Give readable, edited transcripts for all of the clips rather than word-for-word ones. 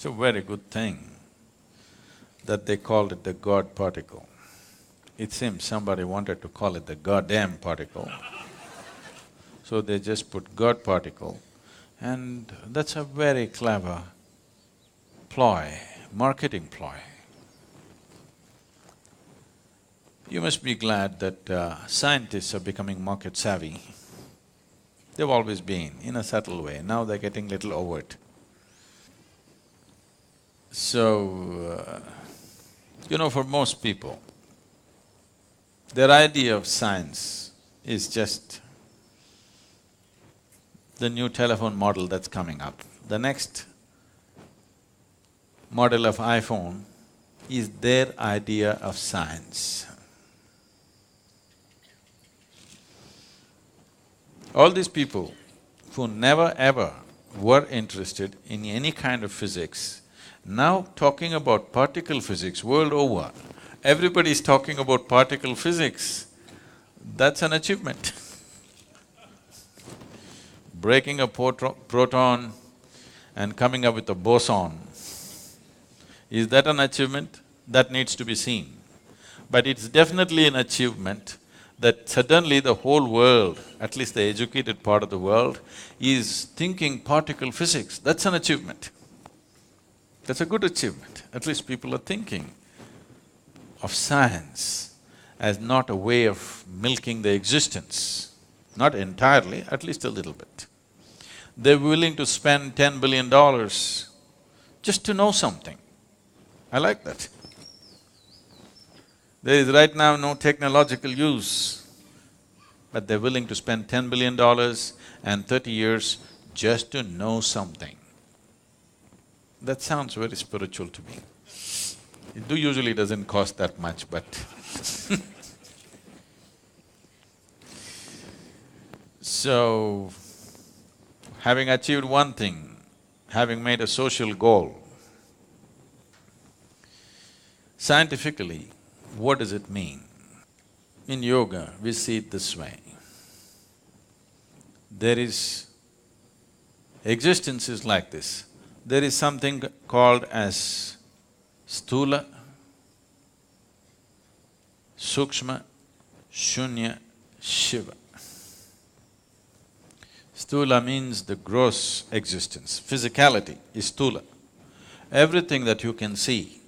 It's a very good thing that they called it the God particle. It seems somebody wanted to call it the goddamn particle. So they just put God particle, and that's a very clever ploy, marketing ploy. You must be glad that scientists are becoming market savvy. They've always been, in a subtle way, now they're getting little overt. So, for most people, their idea of science is just the new telephone model that's coming up. The next model of iPhone is their idea of science. All these people who never ever were interested in any kind of physics, now talking about particle physics world over, everybody is talking about particle physics. That's an achievement. Breaking a proton and coming up with a boson, is that an achievement? That needs to be seen. But it's definitely an achievement that suddenly the whole world, at least the educated part of the world, is thinking particle physics. That's an achievement. That's a good achievement. At least people are thinking of science as not a way of milking the existence. Not entirely, at least a little bit. They're willing to spend $10 billion just to know something. I like that. There is right now no technological use, but they're willing to spend $10 billion and 30 years just to know something. That sounds very spiritual to me. It usually doesn't cost that much, but so, having achieved one thing, having made a social goal, scientifically, what does it mean? In yoga, we see it this way. Existence is like this. There is something called as sthula, sukshma, shunya, shiva. Sthula means the gross existence, physicality is sthula. Everything that you can see,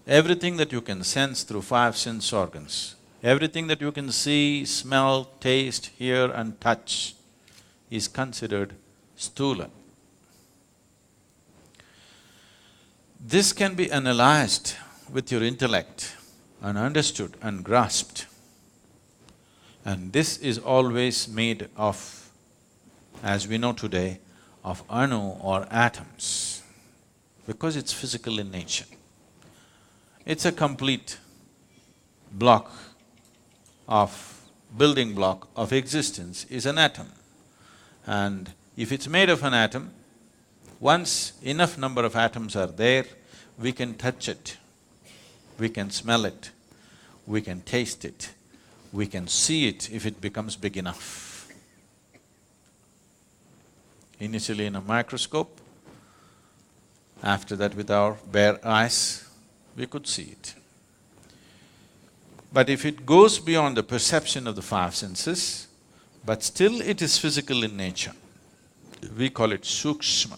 everything that you can sense through five sense organs, everything that you can see, smell, taste, hear and touch is considered sthula. This can be analyzed with your intellect and understood and grasped. And this is always made of, as we know today, of anu or atoms, because it's physical in nature. It's a complete block building block of existence is an atom. And if it's made of an atom, once enough number of atoms are there, we can touch it, we can smell it, we can taste it, we can see it if it becomes big enough. Initially in a microscope, after that with our bare eyes, we could see it. But if it goes beyond the perception of the five senses, but still it is physical in nature, we call it sukshma.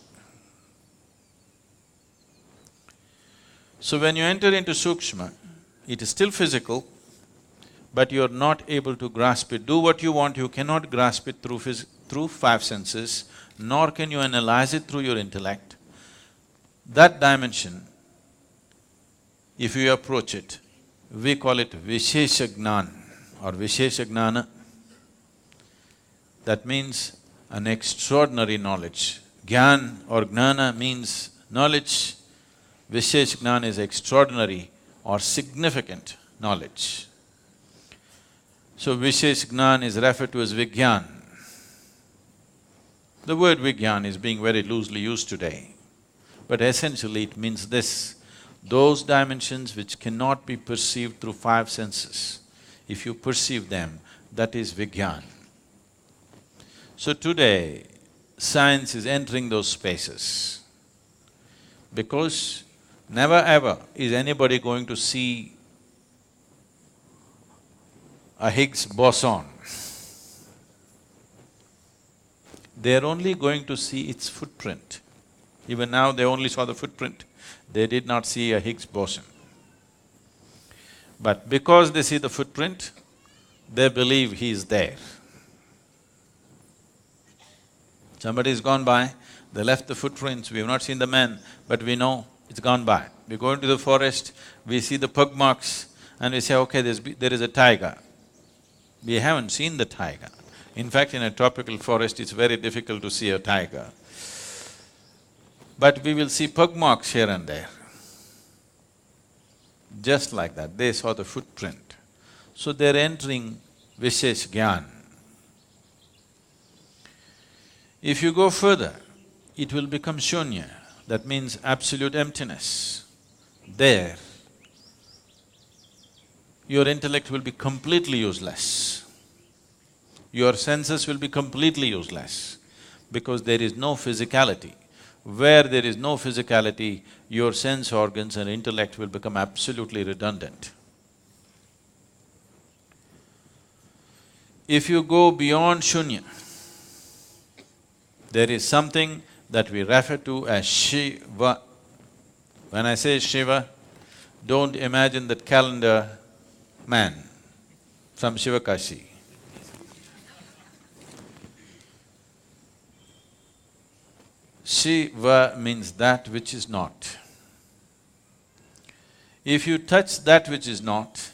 So when you enter into sukshma, it is still physical, but you're not able to grasp it. Do what you want, you cannot grasp it through five senses, nor can you analyze it through your intellect. That dimension, if you approach it, we call it Vishesha Jnana or Vishesha Jnana. That means an extraordinary knowledge. Gyan or Jnana means knowledge, Vishesh Jnana is extraordinary or significant knowledge. So Vishesh Jnana is referred to as Vigyan. The word Vigyan is being very loosely used today, but essentially it means this: those dimensions which cannot be perceived through five senses, if you perceive them, that is Vigyan. So today, science is entering those spaces. because never ever is anybody going to see a Higgs boson. They're only going to see its footprint. Even now they only saw the footprint, they did not see a Higgs boson. But because they see the footprint, they believe he is there. Somebody's gone by, they left the footprints, we have not seen the man, but we know it's gone by. We go into the forest, we see the pug marks and we say, okay, there is a tiger. We haven't seen the tiger. In fact, in a tropical forest, it's very difficult to see a tiger. But we will see pug marks here and there. Just like that, they saw the footprint. So they're entering Vishesh Gyan. If you go further, it will become shunya, that means absolute emptiness. There, your intellect will be completely useless. Your senses will be completely useless because there is no physicality. Where there is no physicality, your sense organs and intellect will become absolutely redundant. If you go beyond shunya, there is something that we refer to as Shiva. When I say Shiva, don't imagine that calendar man from Shivakashi. Shiva means that which is not. If you touch that which is not,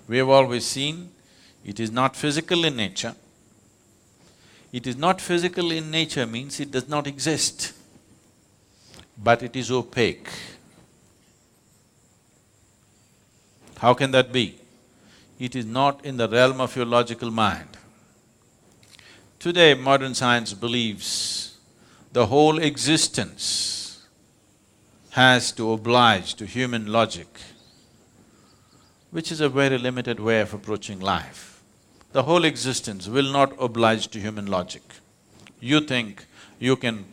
we have always seen, it is not physical in nature. It is not physical in nature means it does not exist, but it is opaque. How can that be? It is not in the realm of your logical mind. Today, modern science believes the whole existence has to oblige to human logic, which is a very limited way of approaching life. The whole existence will not oblige to human logic. You think you can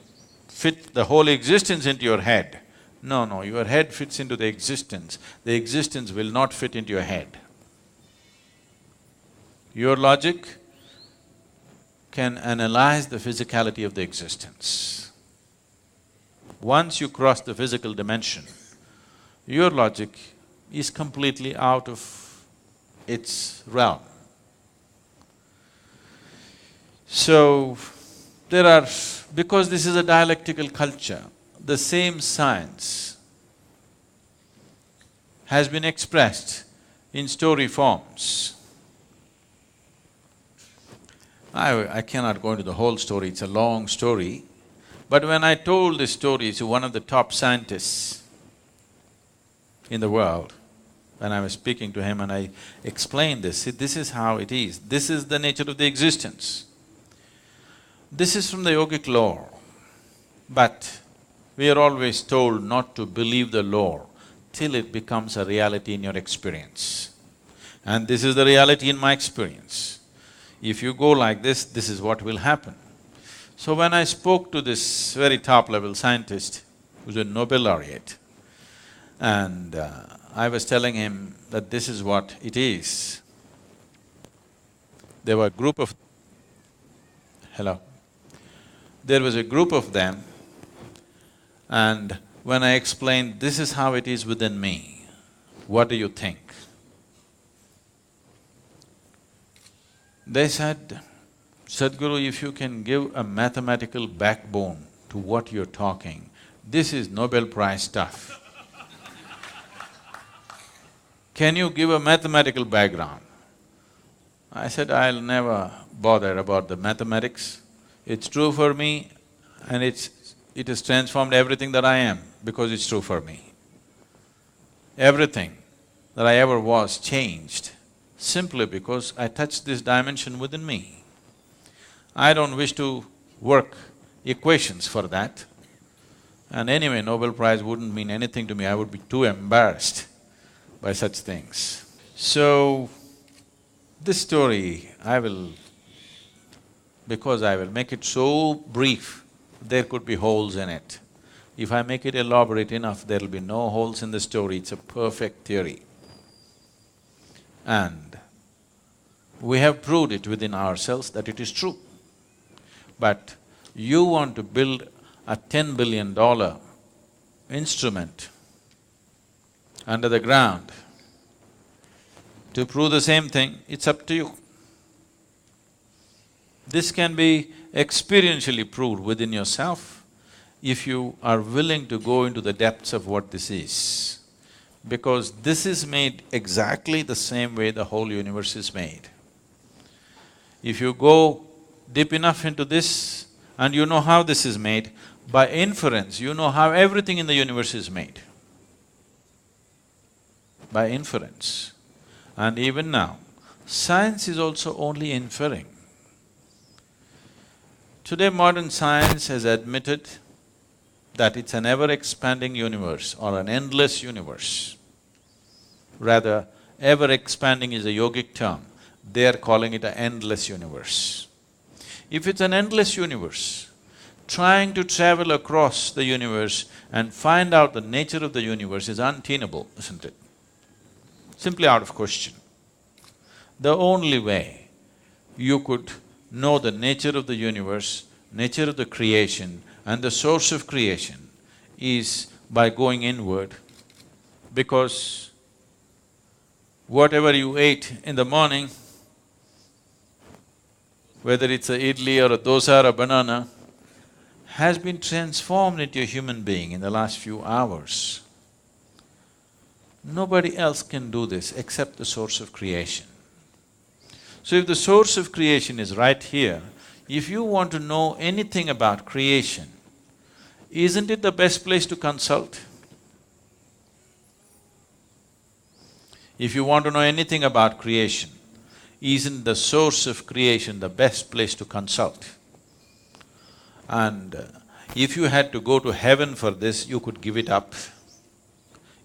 fit the whole existence into your head. No, no, your head fits into the existence will not fit into your head. Your logic can analyze the physicality of the existence. Once you cross the physical dimension, your logic is completely out of its realm. So, because this is a dialectical culture, the same science has been expressed in story forms. I cannot go into the whole story, it's a long story. But when I told this story to one of the top scientists in the world, when I was speaking to him and I explained this, see, this is how it is, this is the nature of the existence. This is from the yogic lore, but we are always told not to believe the lore till it becomes a reality in your experience. And this is the reality in my experience. If you go like this is what will happen. So when I spoke to this very top-level scientist, who's a Nobel laureate, and I was telling him that this is what it is, there were a group of… Hello? There was a group of them, and when I explained, this is how it is within me, what do you think? They said, Sadhguru, if you can give a mathematical backbone to what you're talking, this is Nobel Prize stuff. Can you give a mathematical background? I said, I'll never bother about the mathematics. It's true for me and it has transformed everything that I am because it's true for me. Everything that I ever was changed simply because I touched this dimension within me. I don't wish to work equations for that. And anyway, Nobel Prize wouldn't mean anything to me, I would be too embarrassed by such things. So, this story, because I will make it so brief, there could be holes in it. If I make it elaborate enough, there'll be no holes in the story, it's a perfect theory. And we have proved it within ourselves that it is true. But you want to build a $10 billion instrument under the ground to prove the same thing, it's up to you. This can be experientially proved within yourself if you are willing to go into the depths of what this is. Because this is made exactly the same way the whole universe is made. If you go deep enough into this and you know how this is made, by inference, you know how everything in the universe is made. By inference. And even now, science is also only inferring. Today modern science has admitted that it's an ever-expanding universe or an endless universe. Rather, ever-expanding is a yogic term, they're calling it an endless universe. If it's an endless universe, trying to travel across the universe and find out the nature of the universe is untenable, isn't it? Simply out of question. The only way you could know the nature of the universe, nature of the creation and the source of creation is by going inward, because whatever you ate in the morning, whether it's a idli or a dosa or a banana, has been transformed into a human being in the last few hours. Nobody else can do this except the source of creation. So if the source of creation is right here, if you want to know anything about creation, isn't it the best place to consult? If you want to know anything about creation, isn't the source of creation the best place to consult? And if you had to go to heaven for this, you could give it up.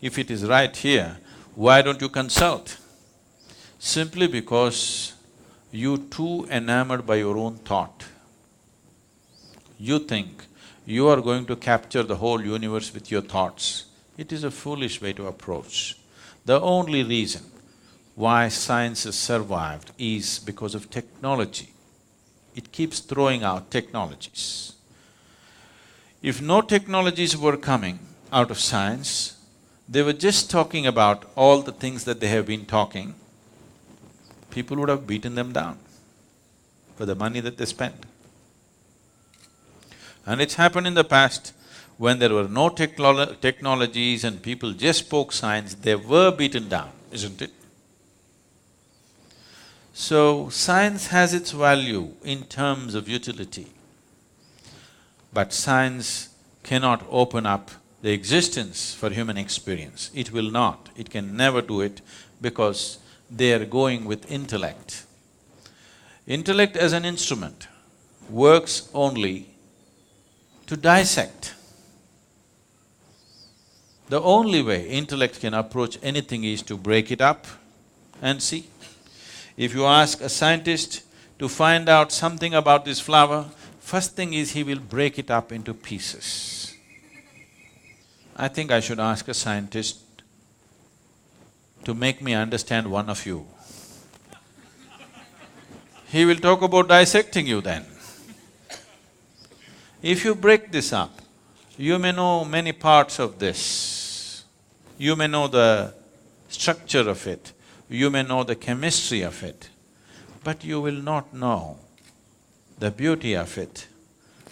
If it is right here, why don't you consult? Simply because you're too enamored by your own thought. You think you are going to capture the whole universe with your thoughts. It is a foolish way to approach. The only reason why science has survived is because of technology. It keeps throwing out technologies. If no technologies were coming out of science, they were just talking about all the things that they have been talking, people would have beaten them down for the money that they spent. And it's happened in the past, when there were no technologies and people just spoke science, they were beaten down, isn't it? So, science has its value in terms of utility, but science cannot open up the existence for human experience. It will not, it can never do it, because they are going with intellect. Intellect as an instrument works only to dissect. The only way intellect can approach anything is to break it up and see. If you ask a scientist to find out something about this flower, first thing is he will break it up into pieces. I think I should ask a scientist to make me understand one of you. He will talk about dissecting you then. If you break this up, you may know many parts of this. You may know the structure of it, you may know the chemistry of it, but you will not know the beauty of it.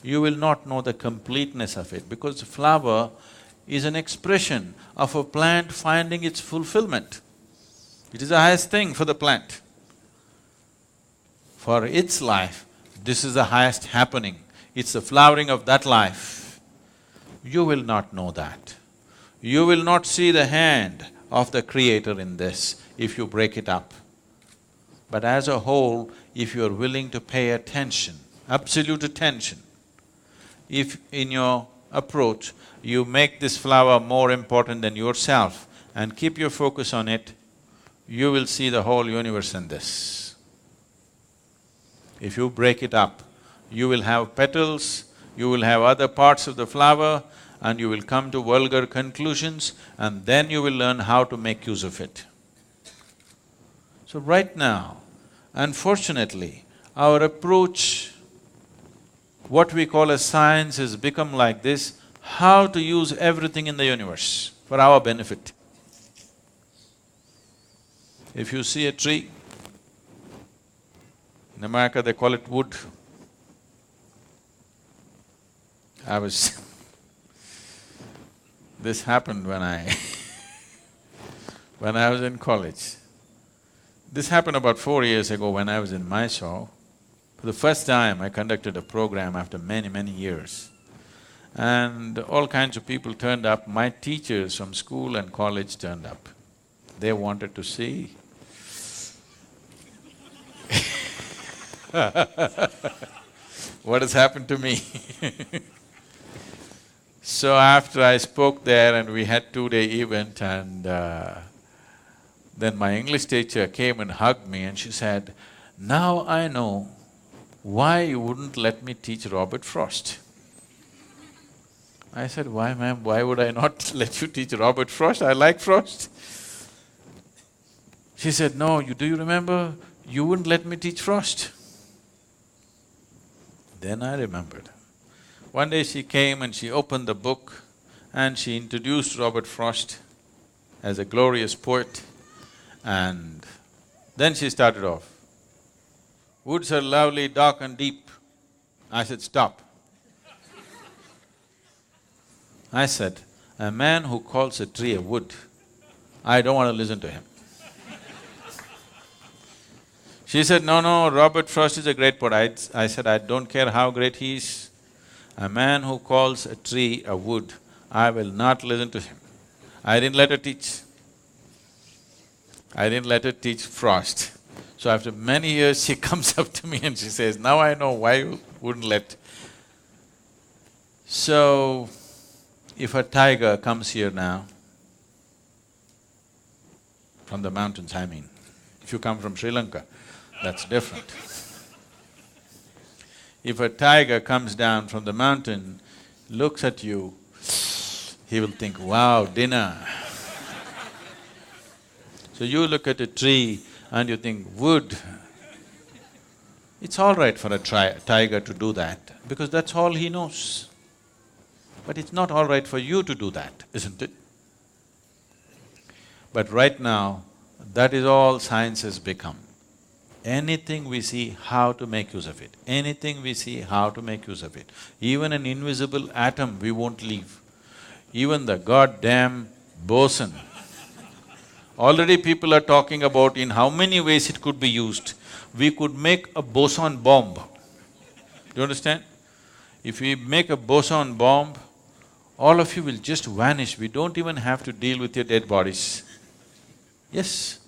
You will not know the completeness of it, because the flower is an expression of a plant finding its fulfillment. It is the highest thing for the plant. For its life, this is the highest happening. It's the flowering of that life. You will not know that. You will not see the hand of the Creator in this if you break it up. But as a whole, if you are willing to pay attention, absolute attention, if in your approach you make this flower more important than yourself and keep your focus on it, you will see the whole universe in this. If you break it up, you will have petals, you will have other parts of the flower, and you will come to vulgar conclusions, and then you will learn how to make use of it. So right now, unfortunately, our approach, what we call as science, has become like this: how to use everything in the universe for our benefit. If you see a tree, in America they call it wood. This happened when when I was in college. This happened about 4 years ago when I was in Mysore. For the first time, I conducted a program after many, many years. And all kinds of people turned up. My teachers from school and college turned up. They wanted to see what has happened to me. So after I spoke there and we had 2-day event, and then my English teacher came and hugged me and she said, "Now I know why you wouldn't let me teach Robert Frost." I said, "Why, ma'am, why would I not let you teach Robert Frost? I like Frost." She said, "No, do you remember, you wouldn't let me teach Frost?" Then I remembered. One day she came and she opened the book and she introduced Robert Frost as a glorious poet, and then she started off, "Woods are lovely, dark and deep." I said, "Stop." I said, "A man who calls a tree a wood, I don't want to listen to him." She said, "No, Robert Frost is a great poet." I said, "I don't care how great he is. A man who calls a tree a wood, I will not listen to him." I didn't let her teach. I didn't let her teach Frost. So after many years, she comes up to me and she says, "Now I know why you wouldn't let." So, if a tiger comes here now, from the mountains I mean, if you come from Sri Lanka, that's different. If a tiger comes down from the mountain, looks at you, he will think, "Wow, dinner." So you look at a tree and you think, "Wood." It's all right for a tiger to do that, because that's all he knows. But it's not all right for you to do that, isn't it? But right now, that is all science has become. Anything we see, how to make use of it. Anything we see, how to make use of it. Even an invisible atom, we won't leave. Even the goddamn boson. Already people are talking about in how many ways it could be used. We could make a boson bomb. Do you understand? If we make a boson bomb, all of you will just vanish. We don't even have to deal with your dead bodies. Yes,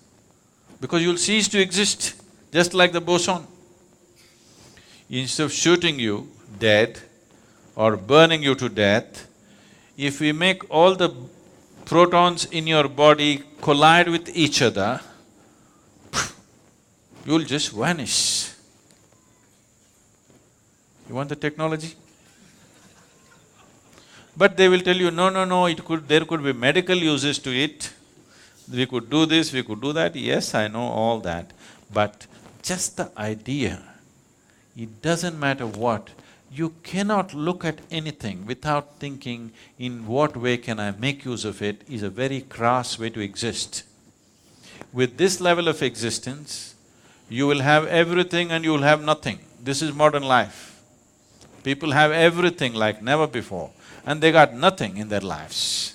because you'll cease to exist, just like the boson. Instead of shooting you dead or burning you to death, if we make all the protons in your body collide with each other, you'll just vanish. You want the technology? But they will tell you, no, there could be medical uses to it. We could do this, we could do that. Yes, I know all that. But just the idea, it doesn't matter what, you cannot look at anything without thinking, in what way can I make use of it, is a very crass way to exist. With this level of existence, you will have everything and you will have nothing. This is modern life. People have everything like never before, and they got nothing in their lives.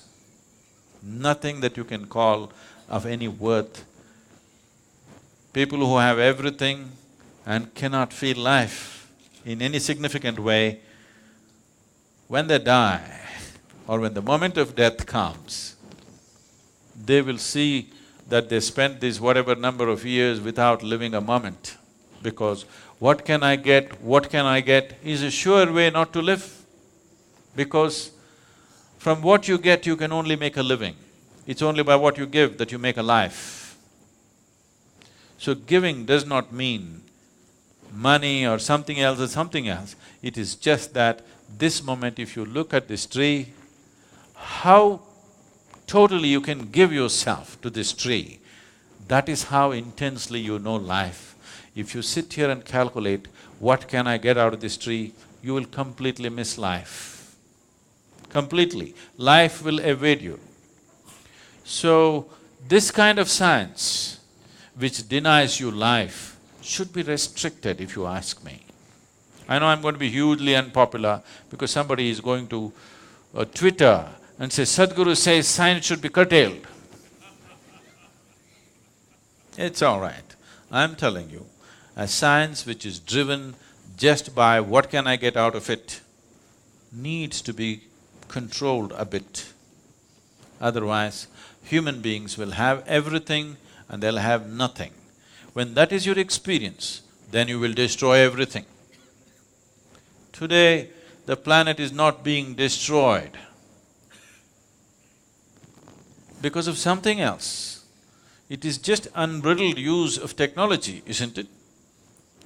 Nothing that you can call of any worth. People who have everything and cannot feel life in any significant way, when they die or when the moment of death comes, they will see that they spent this whatever number of years without living a moment, because what can I get is a sure way not to live, because from what you get you can only make a living. It's only by what you give that you make a life. So giving does not mean money or something else or something else. It is just that this moment, if you look at this tree how totally you can give yourself to this tree, that is how intensely you know life. If you sit here and calculate, what can I get out of this tree, you will completely miss life. Completely. Life will evade you. So, this kind of science which denies you life should be restricted, if you ask me. I know I'm going to be hugely unpopular because somebody is going to Twitter and say, Sadhguru says science should be curtailed. It's all right. I'm telling you, a science which is driven just by what can I get out of it needs to be controlled a bit. Otherwise, human beings will have everything and they'll have nothing. When that is your experience, then you will destroy everything. Today, the planet is not being destroyed because of something else. It is just unbridled use of technology, isn't it?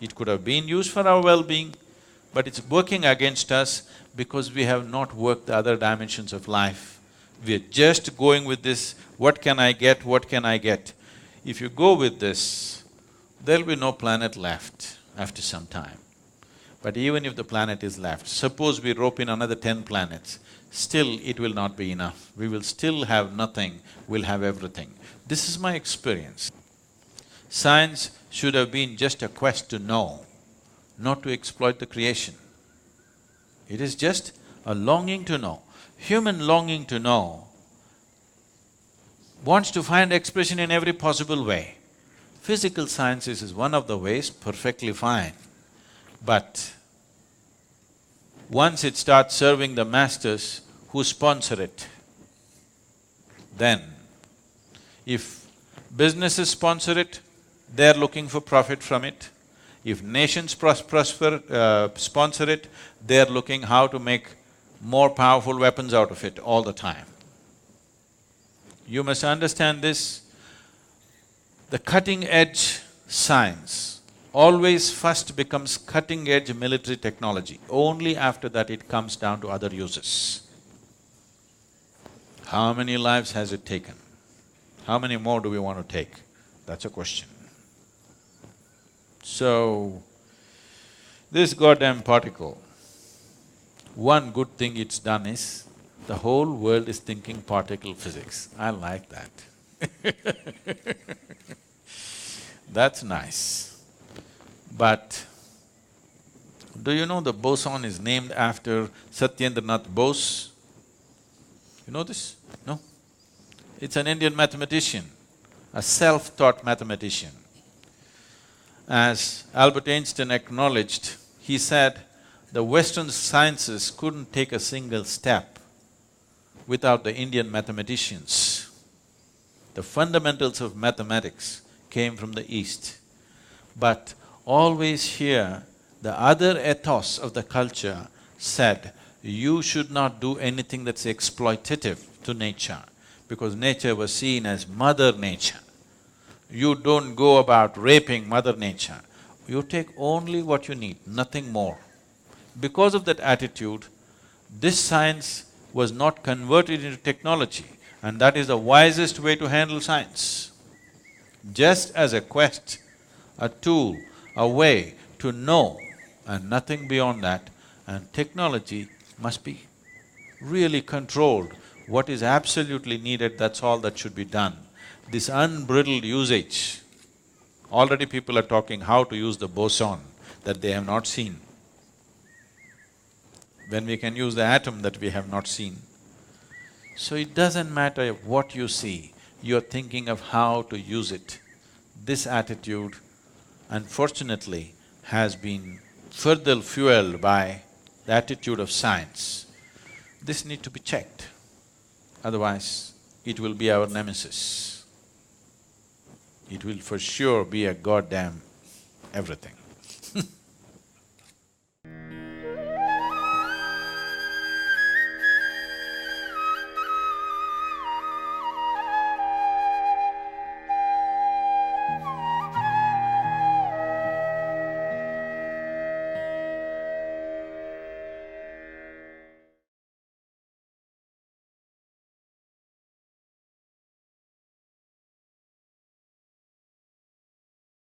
It could have been used for our well-being, but it's working against us because we have not worked the other dimensions of life. We're just going with this, what can I get, what can I get? If you go with this, there'll be no planet left after some time. But even if the planet is left, suppose we rope in another 10 planets, still it will not be enough. We will still have nothing, we'll have everything. This is my experience. Science should have been just a quest to know, not to exploit the creation. It is just a longing to know. Human longing to know wants to find expression in every possible way. Physical sciences is one of the ways, perfectly fine. But once it starts serving the masters who sponsor it, then if businesses sponsor it, they're looking for profit from it. If nations sponsor it, they're looking how to make more powerful weapons out of it all the time. You must understand this. The cutting-edge science always first becomes cutting-edge military technology. Only after that it comes down to other uses. How many lives has it taken? How many more do we want to take? That's a question. So, this goddamn particle, one good thing it's done is, the whole world is thinking particle physics. I like that. That's nice. But do you know the boson is named after Satyendranath Bose? You know this? No? It's an Indian mathematician, a self-taught mathematician. As Albert Einstein acknowledged, he said, the Western sciences couldn't take a single step without the Indian mathematicians. The fundamentals of mathematics came from the East. But always here, the other ethos of the culture said, you should not do anything that's exploitative to nature, because nature was seen as Mother Nature. You don't go about raping Mother Nature. You take only what you need, nothing more. Because of that attitude, this science was not converted into technology, and that is the wisest way to handle science. Just as a quest, a tool, a way to know, and nothing beyond that, and technology must be really controlled. What is absolutely needed, that's all that should be done. This unbridled usage, already people are talking how to use the boson that they have not seen. When we can use the atom that we have not seen. So it doesn't matter what you see, you're thinking of how to use it. This attitude, unfortunately, has been further fueled by the attitude of science. This needs to be checked, otherwise it will be our nemesis. It will for sure be a goddamn everything.